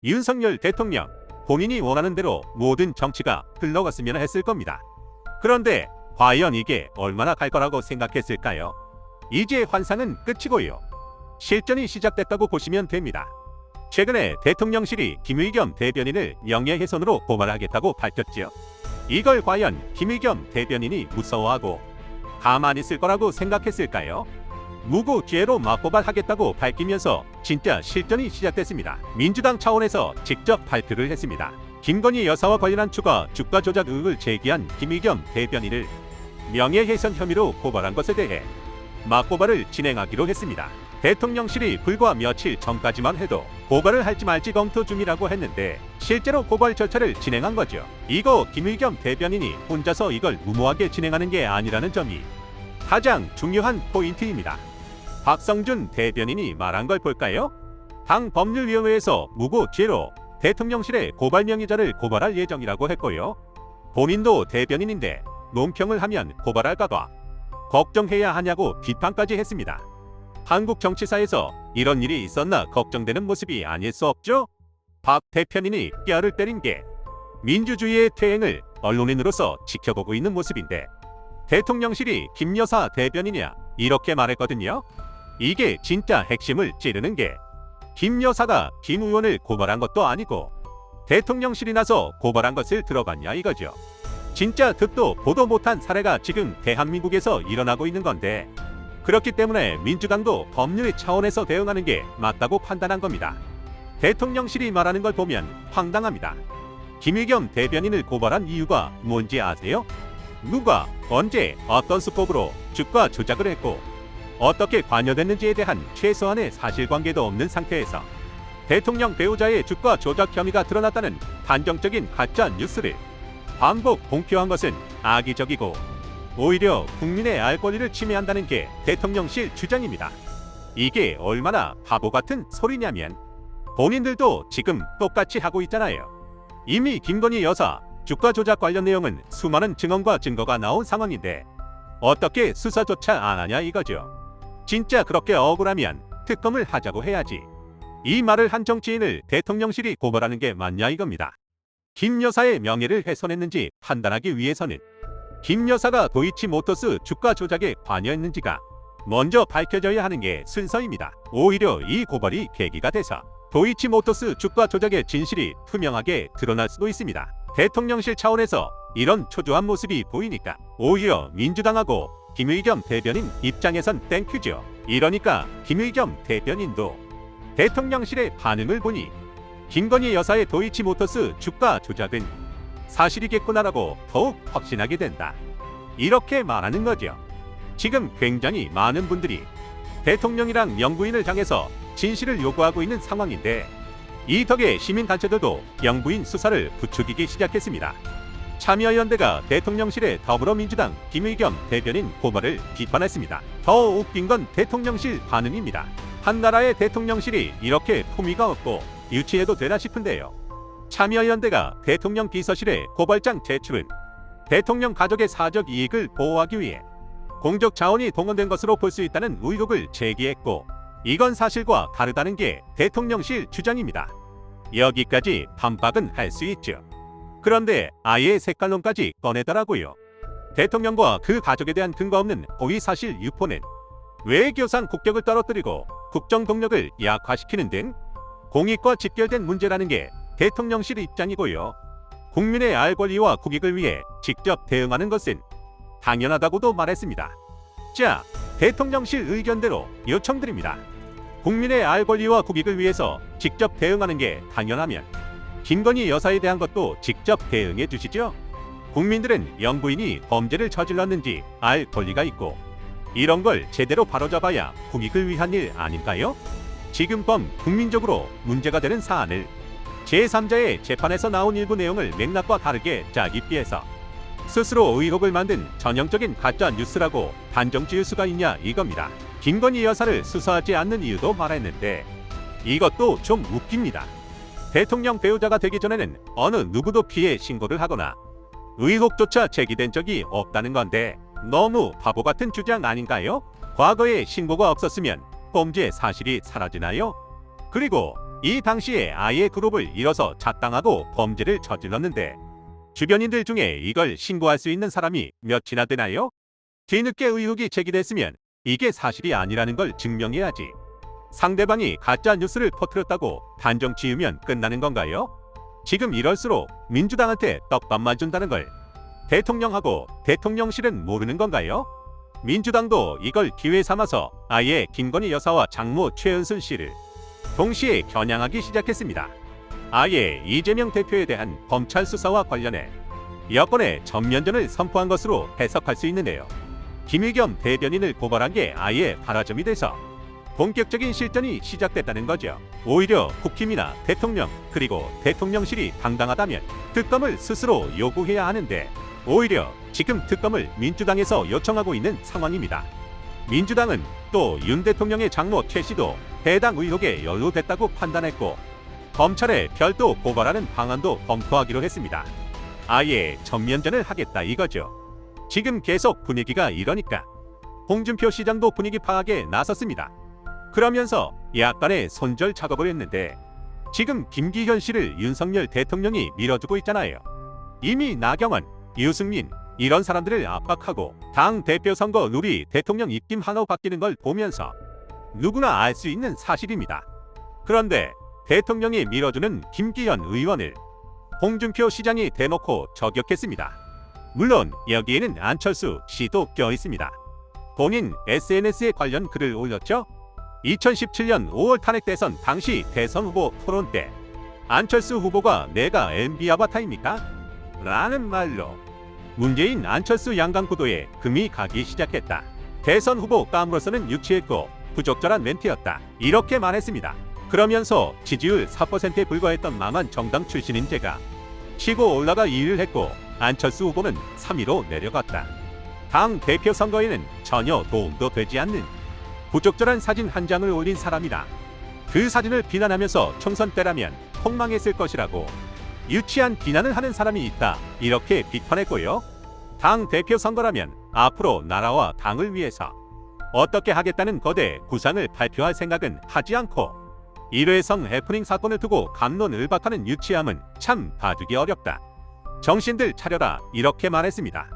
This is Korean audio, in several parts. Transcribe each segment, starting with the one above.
윤석열 대통령, 본인이 원하는 대로 모든 정치가 흘러갔으면 했을 겁니다. 그런데 과연 이게 얼마나 갈 거라고 생각했을까요? 이제 환상은 끝이고요. 실전이 시작됐다고 보시면 됩니다. 최근에 대통령실이 김의겸 대변인을 명예훼손으로 고발하겠다고 밝혔지요. 이걸 과연 김의겸 대변인이 무서워하고 가만히 있을 거라고 생각했을까요? 무고죄로 맞고발하겠다고 밝히면서 진짜 실전이 시작됐습니다. 민주당 차원에서 직접 발표를 했습니다. 김건희 여사와 관련한 주가 조작 의혹을 제기한 김의겸 대변인을 명예훼손 혐의로 고발한 것에 대해 맞고발을 진행하기로 했습니다. 대통령실이 불과 며칠 전까지만 해도 고발을 할지 말지 검토 중이라고 했는데 실제로 고발 절차를 진행한 거죠. 이거 김의겸 대변인이 혼자서 이걸 무모하게 진행하는 게 아니라는 점이 가장 중요한 포인트입니다. 박성준 대변인이 말한 걸 볼까요? 당 법률위원회에서 무고죄로 대통령실에 고발 명의자를 고발할 예정이라고 했고요. 본인도 대변인인데 논평을 하면 고발할까봐 걱정해야 하냐고 비판까지 했습니다. 한국 정치사에서 이런 일이 있었나 걱정되는 모습이 아닐 수 없죠? 박 대변인이 뼈를 때린 게 민주주의의 퇴행을 언론인으로서 지켜보고 있는 모습인데 대통령실이 김 여사 대변인이야 이렇게 말했거든요. 이게 진짜 핵심을 찌르는 게 김 여사가 김 의원을 고발한 것도 아니고 대통령실이 나서 고발한 것을 들어봤냐 이거죠. 진짜 듣도 보도 못한 사례가 지금 대한민국에서 일어나고 있는 건데 그렇기 때문에 민주당도 법률 차원에서 대응하는 게 맞다고 판단한 겁니다. 대통령실이 말하는 걸 보면 황당합니다. 김의겸 대변인을 고발한 이유가 뭔지 아세요? 누가, 언제, 어떤 수법으로 주가 조작을 했고 어떻게 관여됐는지에 대한 최소한의 사실관계도 없는 상태에서 대통령 배우자의 주가 조작 혐의가 드러났다는 단정적인 가짜 뉴스를 반복 공표한 것은 악의적이고 오히려 국민의 알 권리를 침해한다는 게 대통령실 주장입니다. 이게 얼마나 바보 같은 소리냐면 본인들도 지금 똑같이 하고 있잖아요. 이미 김건희 여사 주가 조작 관련 내용은 수많은 증언과 증거가 나온 상황인데 어떻게 수사조차 안 하냐 이거죠. 진짜 그렇게 억울하면 특검을 하자고 해야지. 이 말을 한 정치인을 대통령실이 고발하는 게 맞냐 이겁니다. 김 여사의 명예를 훼손했는지 판단하기 위해서는 김 여사가 도이치모터스 주가 조작에 관여했는지가 먼저 밝혀져야 하는 게 순서입니다. 오히려 이 고발이 계기가 돼서 도이치모터스 주가 조작의 진실이 투명하게 드러날 수도 있습니다. 대통령실 차원에서 이런 초조한 모습이 보이니까 오히려 민주당하고 김의겸 대변인 입장에선 땡큐죠. 이러니까 김의겸 대변인도 대통령실의 반응을 보니 김건희 여사의 도이치모터스 주가 조작은 사실이겠구나라고 더욱 확신하게 된다. 이렇게 말하는 거죠. 지금 굉장히 많은 분들이 대통령이랑 명부인을 향해서 진실을 요구하고 있는 상황인데 이 덕에 시민단체들도 영부인 수사를 부추기기 시작했습니다. 참여연대가 대통령실의 더불어민주당 김의겸 대변인 고발을 비판했습니다. 더 웃긴 건 대통령실 반응입니다. 한 나라의 대통령실이 이렇게 품위가 없고 유치해도 되나 싶은데요. 참여연대가 대통령 비서실에 고발장 제출은 대통령 가족의 사적 이익을 보호하기 위해 공적 자원이 동원된 것으로 볼 수 있다는 의혹을 제기했고 이건 사실과 다르다는 게 대통령실 주장입니다. 여기까지 반박은 할 수 있죠. 그런데 아예 색깔론까지 꺼내더라고요. 대통령과 그 가족에 대한 근거 없는 허위사실 유포는 외교상 국격을 떨어뜨리고 국정 동력을 약화시키는 등 공익과 직결된 문제라는 게 대통령실 입장이고요. 국민의 알 권리와 국익을 위해 직접 대응하는 것은 당연하다고도 말했습니다. 자, 대통령실 의견대로 요청드립니다. 국민의 알 권리와 국익을 위해서 직접 대응하는 게 당연하면 김건희 여사에 대한 것도 직접 대응해 주시죠. 국민들은 영부인이 범죄를 저질렀는지 알 권리가 있고 이런 걸 제대로 바로잡아야 국익을 위한 일 아닌가요? 지금껏 국민적으로 문제가 되는 사안을 제3자의 재판에서 나온 일부 내용을 맥락과 다르게 짜기 위해서 스스로 의혹을 만든 전형적인 가짜 뉴스라고 단정 지을 수가 있냐 이겁니다. 김건희 여사를 수사하지 않는 이유도 말했는데 이것도 좀 웃깁니다. 대통령 배우자가 되기 전에는 어느 누구도 피해 신고를 하거나 의혹조차 제기된 적이 없다는 건데 너무 바보 같은 주장 아닌가요? 과거에 신고가 없었으면 범죄 사실이 사라지나요? 그리고 이 당시에 아예 그룹을 잃어서 자당하고 범죄를 저질렀는데 주변인들 중에 이걸 신고할 수 있는 사람이 몇이나 되나요? 뒤늦게 의혹이 제기됐으면 이게 사실이 아니라는 걸 증명해야지. 상대방이 가짜 뉴스를 퍼뜨렸다고 단정 지으면 끝나는 건가요? 지금 이럴수록 민주당한테 떡밥만 준다는 걸 대통령하고 대통령실은 모르는 건가요? 민주당도 이걸 기회 삼아서 아예 김건희 여사와 장모 최은순 씨를 동시에 겨냥하기 시작했습니다. 아예 이재명 대표에 대한 검찰 수사와 관련해 여권의 전면전을 선포한 것으로 해석할 수 있는데요. 김의겸 대변인을 고발한 게 아예 발화점이 돼서 본격적인 실전이 시작됐다는 거죠. 오히려 국힘이나 대통령 그리고 대통령실이 당당하다면 특검을 스스로 요구해야 하는데 오히려 지금 특검을 민주당에서 요청하고 있는 상황입니다. 민주당은 또 윤 대통령의 장모 최 씨도 해당 의혹에 연루됐다고 판단했고 검찰에 별도 고발하는 방안도 검토하기로 했습니다. 아예 전면전을 하겠다 이거죠. 지금 계속 분위기가 이러니까 홍준표 시장도 분위기 파악에 나섰습니다. 그러면서 약간의 손절 작업을 했는데 지금 김기현 씨를 윤석열 대통령이 밀어주고 있잖아요. 이미 나경원, 유승민 이런 사람들을 압박하고 당 대표 선거 룰이 대통령 입김 하나로 바뀌는 걸 보면서 누구나 알 수 있는 사실입니다. 그런데 대통령이 밀어주는 김기현 의원을 홍준표 시장이 대놓고 저격했습니다. 물론 여기에는 안철수 씨도 껴 있습니다. 본인 SNS에 관련 글을 올렸죠. 2017년 5월 탄핵 대선 당시 대선 후보 토론 때 안철수 후보가 내가 MB 아바타입니까? 라는 말로 문재인 안철수 양강 구도에 금이 가기 시작했다. 대선 후보 감으로서는 유치했고 부적절한 멘트였다. 이렇게 말했습니다. 그러면서 지지율 4%에 불과했던 망한 정당 출신인 제가 치고 올라가 2위를 했고 안철수 후보는 3위로 내려갔다. 당 대표 선거에는 전혀 도움도 되지 않는 부적절한 사진 한 장을 올린 사람이다. 그 사진을 비난하면서 총선 때라면 폭망했을 것이라고 유치한 비난을 하는 사람이 있다. 이렇게 비판했고요. 당 대표 선거라면 앞으로 나라와 당을 위해서 어떻게 하겠다는 거대 구상을 발표할 생각은 하지 않고 일회성 해프닝 사건을 두고 갑론을박하는 유치함은 참 봐주기 어렵다. 정신들 차려라 이렇게 말했습니다.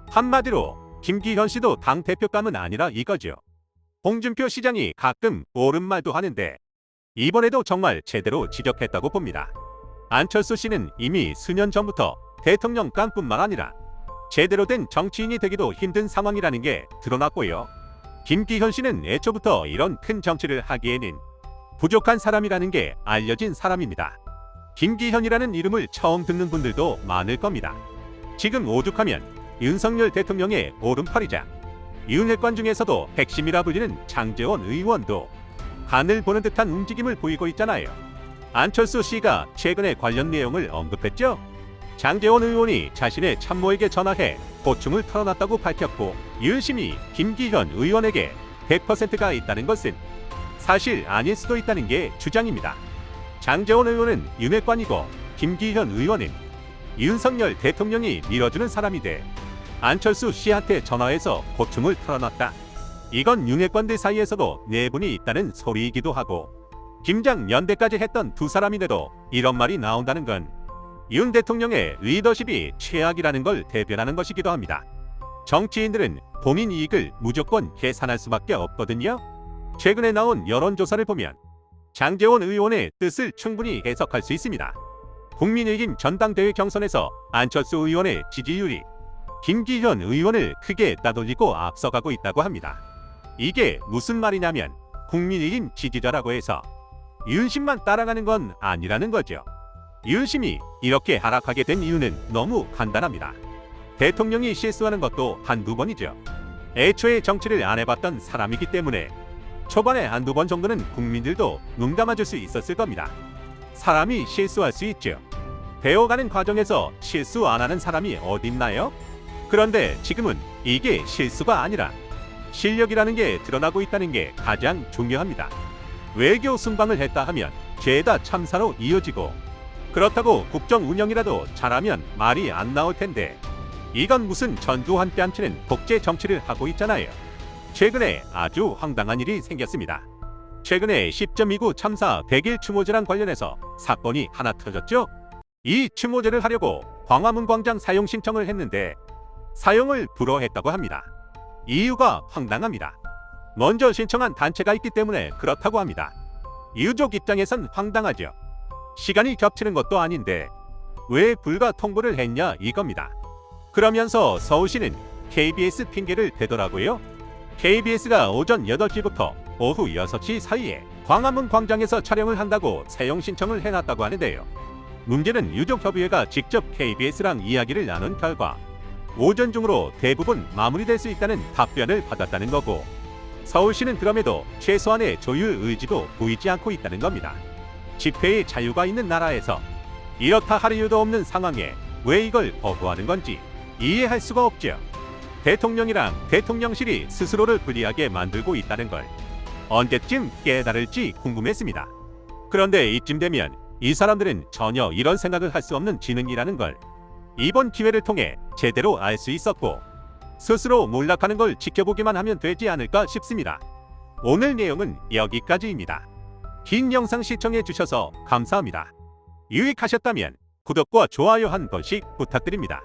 한마디로 김기현 씨도 당 대표감은 아니라 이거죠. 홍준표 시장이 가끔 옳은 말도 하는데 이번에도 정말 제대로 지적했다고 봅니다. 안철수 씨는 이미 수년 전부터 대통령감뿐만 아니라 제대로 된 정치인이 되기도 힘든 상황이라는 게 드러났고요. 김기현 씨는 애초부터 이런 큰 정치를 하기에는 부족한 사람이라는 게 알려진 사람입니다. 김기현이라는 이름을 처음 듣는 분들도 많을 겁니다. 지금 오죽하면 윤석열 대통령의 오른팔이자 윤핵관 중에서도 핵심이라 불리는 장제원 의원도 간을 보는 듯한 움직임을 보이고 있잖아요. 안철수 씨가 최근에 관련 내용을 언급했죠. 장제원 의원이 자신의 참모에게 전화해 고충을 털어놨다고 밝혔고 윤심이 김기현 의원에게 100%가 있다는 것은 사실 아닐 수도 있다는 게 주장입니다. 장제원 의원은 윤핵관이고 김기현 의원은 윤석열 대통령이 밀어주는 사람이 돼 안철수 씨한테 전화해서 고충을 털어놨다. 이건 윤핵관들 사이에서도 내분이 있다는 소리이기도 하고 김장 연대까지 했던 두 사람인데도 이런 말이 나온다는 건 윤 대통령의 리더십이 최악이라는 걸 대변하는 것이기도 합니다. 정치인들은 본인 이익을 무조건 계산할 수밖에 없거든요. 최근에 나온 여론조사를 보면 장제원 의원의 뜻을 충분히 해석할 수 있습니다. 국민의힘 전당대회 경선에서 안철수 의원의 지지율이 김기현 의원을 크게 따돌리고 앞서가고 있다고 합니다. 이게 무슨 말이냐면 국민의힘 지지자라고 해서 윤심만 따라가는 건 아니라는 거죠. 윤심이 이렇게 하락하게 된 이유는 너무 간단합니다. 대통령이 실수하는 것도 한두 번이죠. 애초에 정치를 안 해봤던 사람이기 때문에 초반에 한두 번 정도는 국민들도 눈 감아줄 수 있었을 겁니다. 사람이 실수할 수 있죠. 배워가는 과정에서 실수 안 하는 사람이 어딨나요? 그런데 지금은 이게 실수가 아니라 실력이라는 게 드러나고 있다는 게 가장 중요합니다. 외교 순방을 했다 하면 죄다 참사로 이어지고 그렇다고 국정 운영이라도 잘하면 말이 안 나올 텐데 이건 무슨 전두환 뺨치는 독재 정치를 하고 있잖아요. 최근에 아주 황당한 일이 생겼습니다. 최근에 10.29 참사 100일 추모제랑 관련해서 사건이 하나 터졌죠. 이 추모제를 하려고 광화문 광장 사용 신청을 했는데 사용을 불허했다고 합니다. 이유가 황당합니다. 먼저 신청한 단체가 있기 때문에 그렇다고 합니다. 유족 입장에선 황당하죠. 시간이 겹치는 것도 아닌데 왜 불가 통보를 했냐 이겁니다. 그러면서 서울시는 KBS 핑계를 대더라고요. KBS가 오전 8시부터 오후 6시 사이에 광화문 광장에서 촬영을 한다고 사용 신청을 해놨다고 하는데요. 문제는 유족협의회가 직접 KBS랑 이야기를 나눈 결과 오전 중으로 대부분 마무리될 수 있다는 답변을 받았다는 거고, 서울시는 그럼에도 최소한의 조율 의지도 보이지 않고 있다는 겁니다. 집회의 자유가 있는 나라에서 이렇다 할 이유도 없는 상황에 왜 이걸 거부하는 건지 이해할 수가 없죠. 대통령이랑 대통령실이 스스로를 불리하게 만들고 있다는 걸 언제쯤 깨달을지 궁금했습니다. 그런데 이쯤 되면 이 사람들은 전혀 이런 생각을 할 수 없는 지능이라는 걸 이번 기회를 통해 제대로 알 수 있었고, 스스로 몰락하는 걸 지켜보기만 하면 되지 않을까 싶습니다. 오늘 내용은 여기까지입니다. 긴 영상 시청해 주셔서 감사합니다. 유익하셨다면 구독과 좋아요 한 번씩 부탁드립니다.